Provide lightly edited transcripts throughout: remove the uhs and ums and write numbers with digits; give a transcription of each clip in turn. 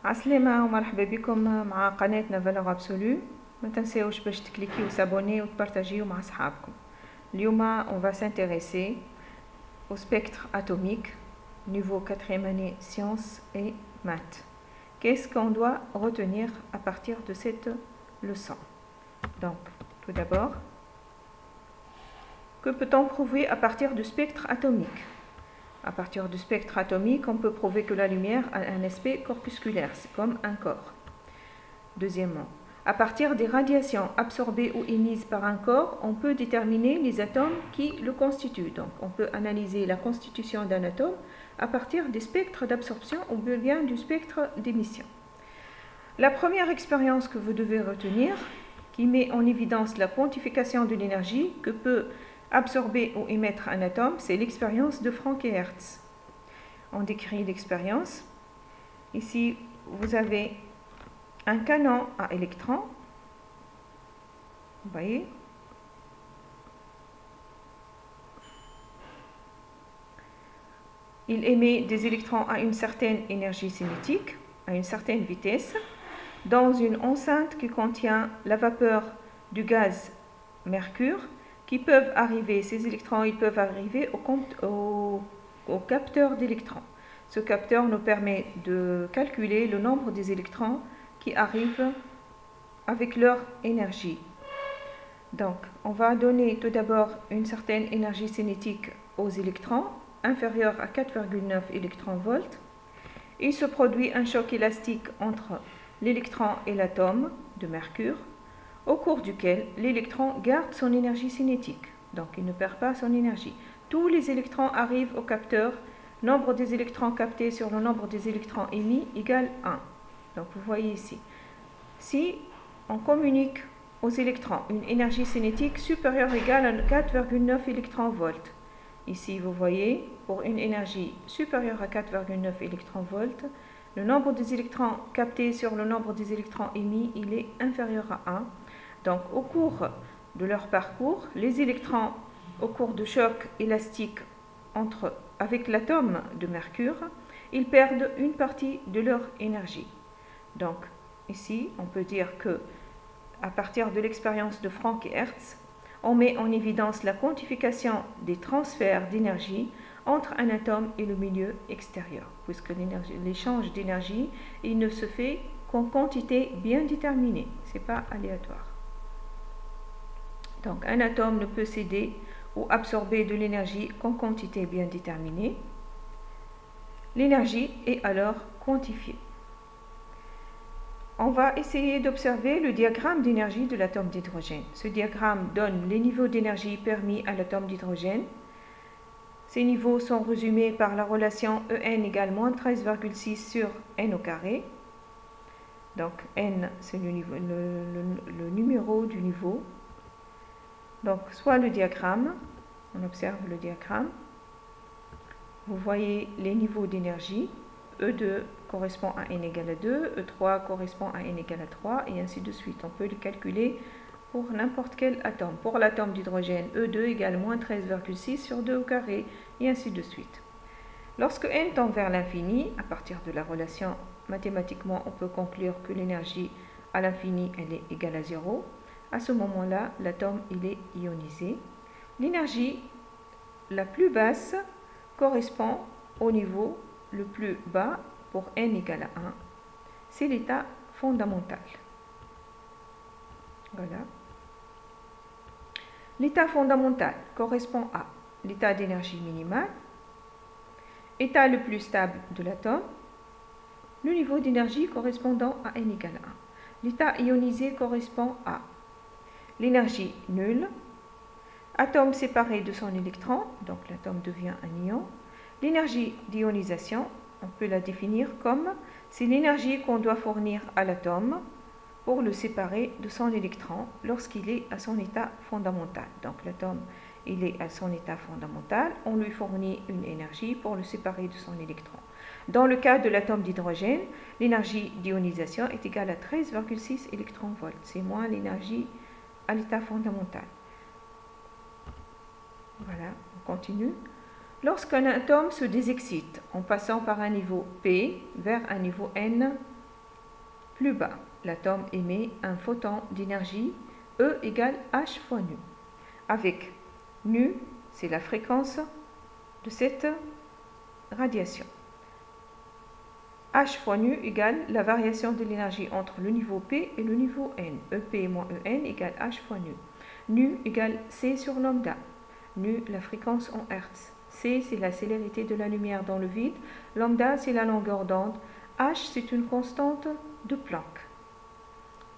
عسلامة ومرحبا بكم مع قناتنا فالور ابسولو. ما تنساوش باش تكليكي وتابوني وتبارتاجيو مع صحابكم. اليوم on va s'intéresser au spectre atomique niveau 4e année sciences et maths. Qu'est-ce qu'on doit retenir à partir de cette leçon? Donc, tout d'abord, que peut-on prouver à partir du spectre atomique? À partir du spectre atomique, on peut prouver que la lumière a un aspect corpusculaire, c'est comme un corps. Deuxièmement, à partir des radiations absorbées ou émises par un corps, on peut déterminer les atomes qui le constituent. Donc, on peut analyser la constitution d'un atome à partir des spectres d'absorption ou bien du spectre d'émission. La première expérience que vous devez retenir, qui met en évidence la quantification de l'énergie que peut absorber ou émettre un atome, c'est l'expérience de Franck et Hertz. On décrit l'expérience. Ici, vous avez un canon à électrons. Vous voyez? Il émet des électrons à une certaine énergie cinétique, à une certaine vitesse, dans une enceinte qui contient la vapeur du gaz mercure, qui peuvent arriver, ces électrons, ils peuvent arriver au capteur d'électrons. Ce capteur nous permet de calculer le nombre des électrons qui arrivent avec leur énergie. Donc, on va donner tout d'abord une certaine énergie cinétique aux électrons, inférieure à 4,9 électronvolts. Il se produit un choc élastique entre l'électron et l'atome de mercure, au cours duquel l'électron garde son énergie cinétique, donc il ne perd pas son énergie. Tous les électrons arrivent au capteur, nombre des électrons captés sur le nombre des électrons émis égale 1. Donc vous voyez ici, si on communique aux électrons une énergie cinétique supérieure ou égale à 4,9 électronvolts, ici vous voyez, pour une énergie supérieure à 4,9 électronvolts, le nombre des électrons captés sur le nombre des électrons émis, il est inférieur à 1. Donc, au cours de leur parcours, les électrons, au cours de choc élastique avec l'atome de mercure, ils perdent une partie de leur énergie. Donc, ici, on peut dire que, à partir de l'expérience de Franck et Hertz, on met en évidence la quantification des transferts d'énergie entre un atome et le milieu extérieur, puisque l'échange d'énergie, il ne se fait qu'en quantité bien déterminée, ce n'est pas aléatoire. Donc, un atome ne peut céder ou absorber de l'énergie qu'en quantité bien déterminée. L'énergie est alors quantifiée. On va essayer d'observer le diagramme d'énergie de l'atome d'hydrogène. Ce diagramme donne les niveaux d'énergie permis à l'atome d'hydrogène. Ces niveaux sont résumés par la relation En égale moins 13,6 sur n au carré. Donc, n, c'est le numéro du niveau. Donc, soit le diagramme, on observe le diagramme, vous voyez les niveaux d'énergie, E2 correspond à n égale à 2, E3 correspond à n égale à 3, et ainsi de suite. On peut les calculer pour n'importe quel atome. Pour l'atome d'hydrogène, E2 égale moins 13,6 sur 2 au carré, et ainsi de suite. Lorsque n tend vers l'infini, à partir de la relation, mathématiquement, on peut conclure que l'énergie à l'infini, elle est égale à 0. À ce moment-là, l'atome il est ionisé. L'énergie la plus basse correspond au niveau le plus bas pour n égale à 1. C'est l'état fondamental. Voilà. L'état fondamental correspond à l'état d'énergie minimale, état le plus stable de l'atome, le niveau d'énergie correspondant à n égale à 1. L'état ionisé correspond à l'énergie nulle, atome séparé de son électron, donc l'atome devient un ion. L'énergie d'ionisation, on peut la définir comme c'est l'énergie qu'on doit fournir à l'atome pour le séparer de son électron lorsqu'il est à son état fondamental. Donc l'atome, il est à son état fondamental, on lui fournit une énergie pour le séparer de son électron. Dans le cas de l'atome d'hydrogène, l'énergie d'ionisation est égale à 13,6 électronvolts. C'est moins l'énergie à l'état fondamental. Voilà, on continue. Lorsqu'un atome se désexcite en passant par un niveau P vers un niveau N plus bas. L'atome émet un photon d'énergie E égale H fois nu, avec nu, c'est la fréquence de cette radiation. H fois nu égale la variation de l'énergie entre le niveau P et le niveau N. EP moins EN égale H fois nu. Nu égale C sur lambda. Nu, la fréquence en Hertz. C, c'est la célérité de la lumière dans le vide. Lambda, c'est la longueur d'onde. H, c'est une constante de Planck.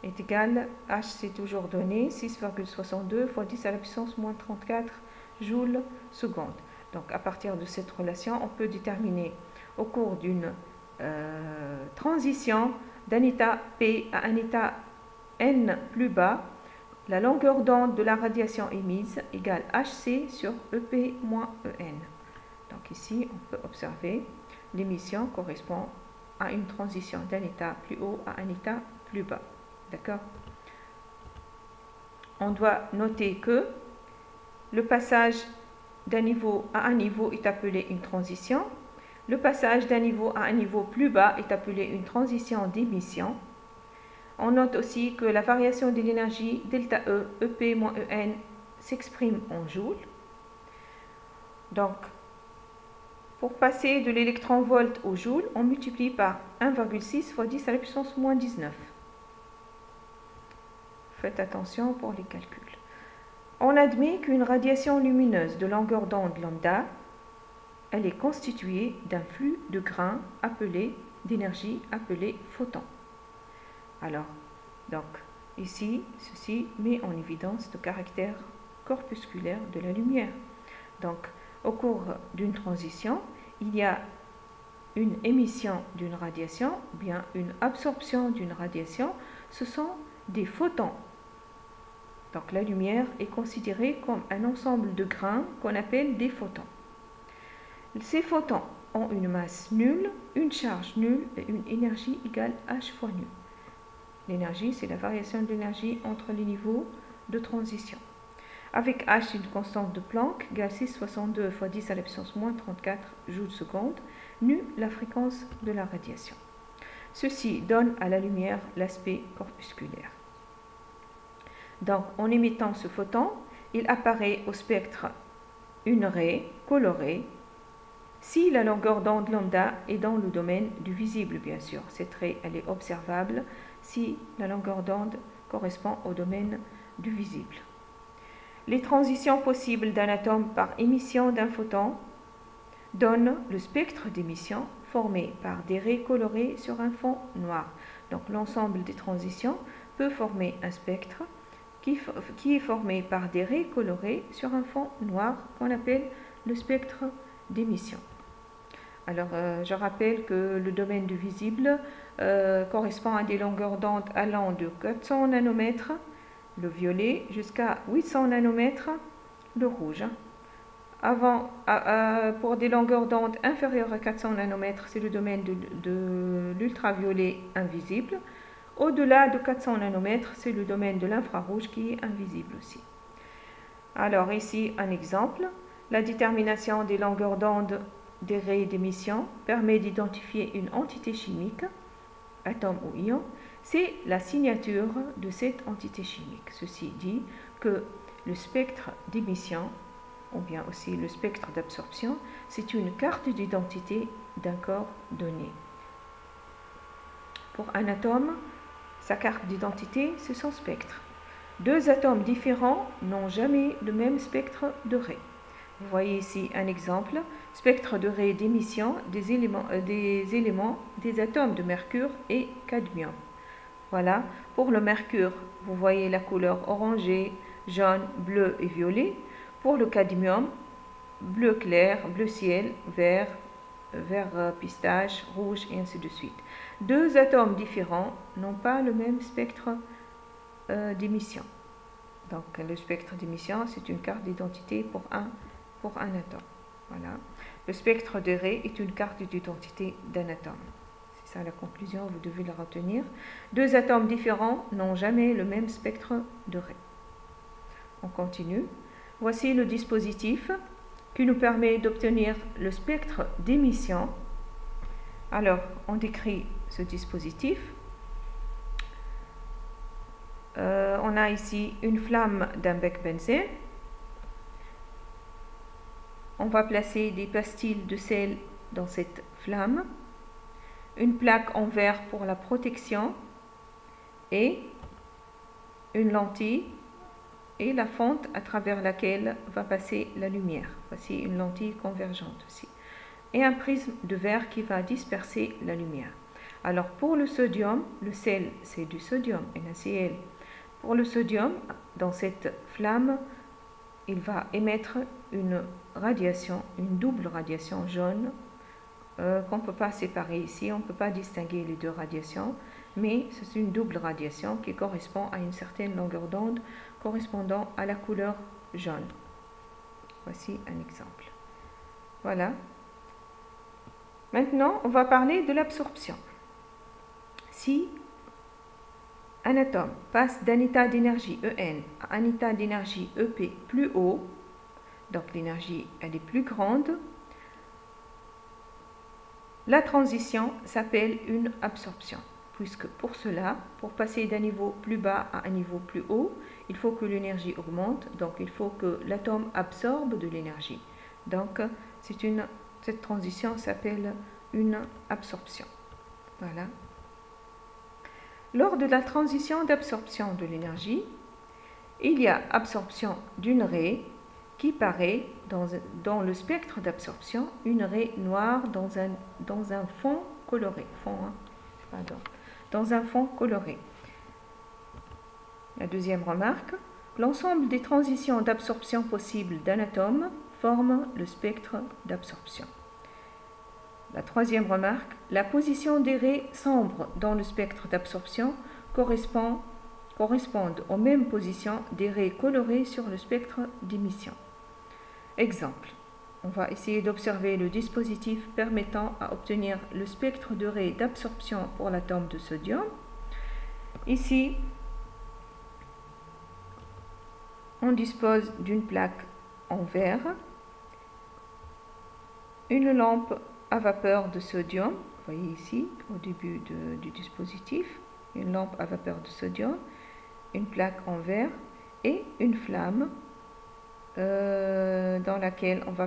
Est égal, H, c'est toujours donné, 6,62 fois 10 à la puissance moins 34 joules seconde. Donc, à partir de cette relation, on peut déterminer au cours d'une transition d'un état P à un état N plus bas, la longueur d'onde de la radiation émise égale Hc sur EP moins En. Donc ici, on peut observer l'émission correspond à une transition d'un état plus haut à un état plus bas. D'accord? On doit noter que le passage d'un niveau à un niveau est appelé une transition. Le passage d'un niveau à un niveau plus bas est appelé une transition d'émission. On note aussi que la variation de l'énergie delta E, EP moins En s'exprime en joules. Donc, pour passer de l'électron-volt au joule, on multiplie par 1,6 fois 10 à la puissance moins 19. Faites attention pour les calculs. On admet qu'une radiation lumineuse de longueur d'onde lambda, elle est constituée d'un flux de grains d'énergie appelé photon. Alors, donc, ici, ceci met en évidence le caractère corpusculaire de la lumière. Donc, au cours d'une transition, il y a une émission d'une radiation, ou bien une absorption d'une radiation. Ce sont des photons. Donc, la lumière est considérée comme un ensemble de grains qu'on appelle des photons. Ces photons ont une masse nulle, une charge nulle et une énergie égale H fois nu. L'énergie, c'est la variation de l'énergie entre les niveaux de transition. Avec H, une constante de Planck, égale 6,62 fois 10 à la puissance moins 34 joules seconde, nu, la fréquence de la radiation. Ceci donne à la lumière l'aspect corpusculaire. Donc, en émettant ce photon, il apparaît au spectre une raie colorée, si la longueur d'onde lambda est dans le domaine du visible, bien sûr. Cette raie, elle est observable si la longueur d'onde correspond au domaine du visible. Les transitions possibles d'un atome par émission d'un photon donnent le spectre d'émission formé par des raies colorées sur un fond noir. Donc l'ensemble des transitions peut former un spectre qui est formé par des raies colorées sur un fond noir qu'on appelle le spectre d'émission. Alors, je rappelle que le domaine du visible correspond à des longueurs d'onde allant de 400 nanomètres, le violet, jusqu'à 800 nanomètres, le rouge. Pour des longueurs d'onde inférieures à 400 nanomètres, c'est le domaine de l'ultraviolet invisible. Au-delà de 400 nanomètres, c'est le domaine de l'infrarouge qui est invisible aussi. Alors, ici, un exemple. La détermination des longueurs d'onde des raies d'émission permet d'identifier une entité chimique, atome ou ion. C'est la signature de cette entité chimique. Ceci dit que le spectre d'émission, ou bien aussi le spectre d'absorption, c'est une carte d'identité d'un corps donné. Pour un atome, sa carte d'identité, c'est son spectre. Deux atomes différents n'ont jamais le même spectre de raies. Vous voyez ici un exemple, spectre de raies d'émission des atomes de mercure et cadmium. Voilà, pour le mercure, vous voyez la couleur orangée, jaune, bleu et violet. Pour le cadmium, bleu clair, bleu ciel, vert, vert pistache, rouge et ainsi de suite. Deux atomes différents n'ont pas le même spectre d'émission. Donc le spectre d'émission, c'est une carte d'identité pour un atome. Voilà. Le spectre de raies est une carte d'identité d'un atome. C'est ça la conclusion, vous devez la retenir. Deux atomes différents n'ont jamais le même spectre de raies. On continue. Voici le dispositif qui nous permet d'obtenir le spectre d'émission. Alors, on décrit ce dispositif. on a ici une flamme d'un bec benzène. On va placer des pastilles de sel dans cette flamme, une plaque en verre pour la protection et une lentille et la fente à travers laquelle va passer la lumière. Voici une lentille convergente aussi. Et un prisme de verre qui va disperser la lumière. Alors pour le sodium, le sel c'est du sodium, NaCl. Pour le sodium, dans cette flamme, il va émettre une radiation, une double radiation jaune qu'on ne peut pas séparer ici, on ne peut pas distinguer les deux radiations, mais c'est une double radiation qui correspond à une certaine longueur d'onde correspondant à la couleur jaune. Voici un exemple. Voilà. Maintenant, on va parler de l'absorption. Si un atome passe d'un état d'énergie En à un état d'énergie Ep plus haut, donc l'énergie elle est plus grande, la transition s'appelle une absorption, puisque pour cela, pour passer d'un niveau plus bas à un niveau plus haut, il faut que l'énergie augmente, donc il faut que l'atome absorbe de l'énergie. Donc cette transition s'appelle une absorption. Voilà. Lors de la transition d'absorption de l'énergie, il y a absorption d'une raie qui paraît dans le spectre d'absorption, une raie noire dans un fond coloré. Dans un fond coloré. La deuxième remarque, l'ensemble des transitions d'absorption possibles d'un atome forme le spectre d'absorption. La troisième remarque, la position des raies sombres dans le spectre d'absorption correspondent aux mêmes positions des raies colorées sur le spectre d'émission. Exemple, on va essayer d'observer le dispositif permettant à obtenir le spectre de raies d'absorption pour l'atome de sodium. Ici, on dispose d'une plaque en verre, une lampe à vapeur de sodium, vous voyez ici au début du dispositif, une lampe à vapeur de sodium, une plaque en verre et une flamme dans laquelle on va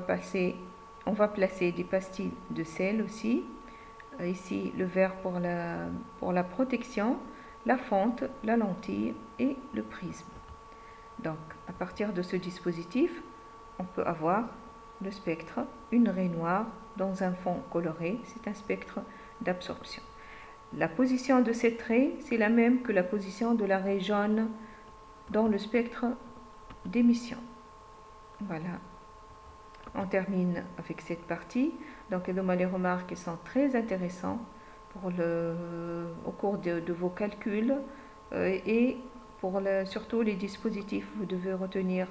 placer des pastilles de sel aussi. Ici le verre pour la protection, la fente, la lentille et le prisme. Donc à partir de ce dispositif, on peut avoir le spectre, une raie noire dans un fond coloré, c'est un spectre d'absorption. La position de cette raie, c'est la même que la position de la raie jaune dans le spectre d'émission. Voilà, on termine avec cette partie. Donc les remarques sont très intéressantes au cours de vos calculs et surtout les dispositifs. Vous devez retenir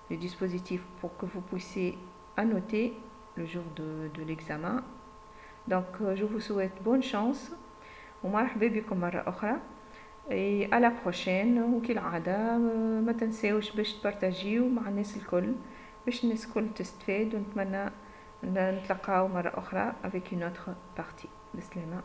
les dispositifs pour que vous puissiez annoter le jour de l'examen. Donc je vous souhaite bonne chance ومرحبا بكم مرة أخرى et à la prochaine. وكالعادة ما تنساوش باش تبارتاجيو مع الناس الكل باش الناس الكل تستفاد ونتمنى نتلقاو مرة أخرى avec une autre partie. بسلامة.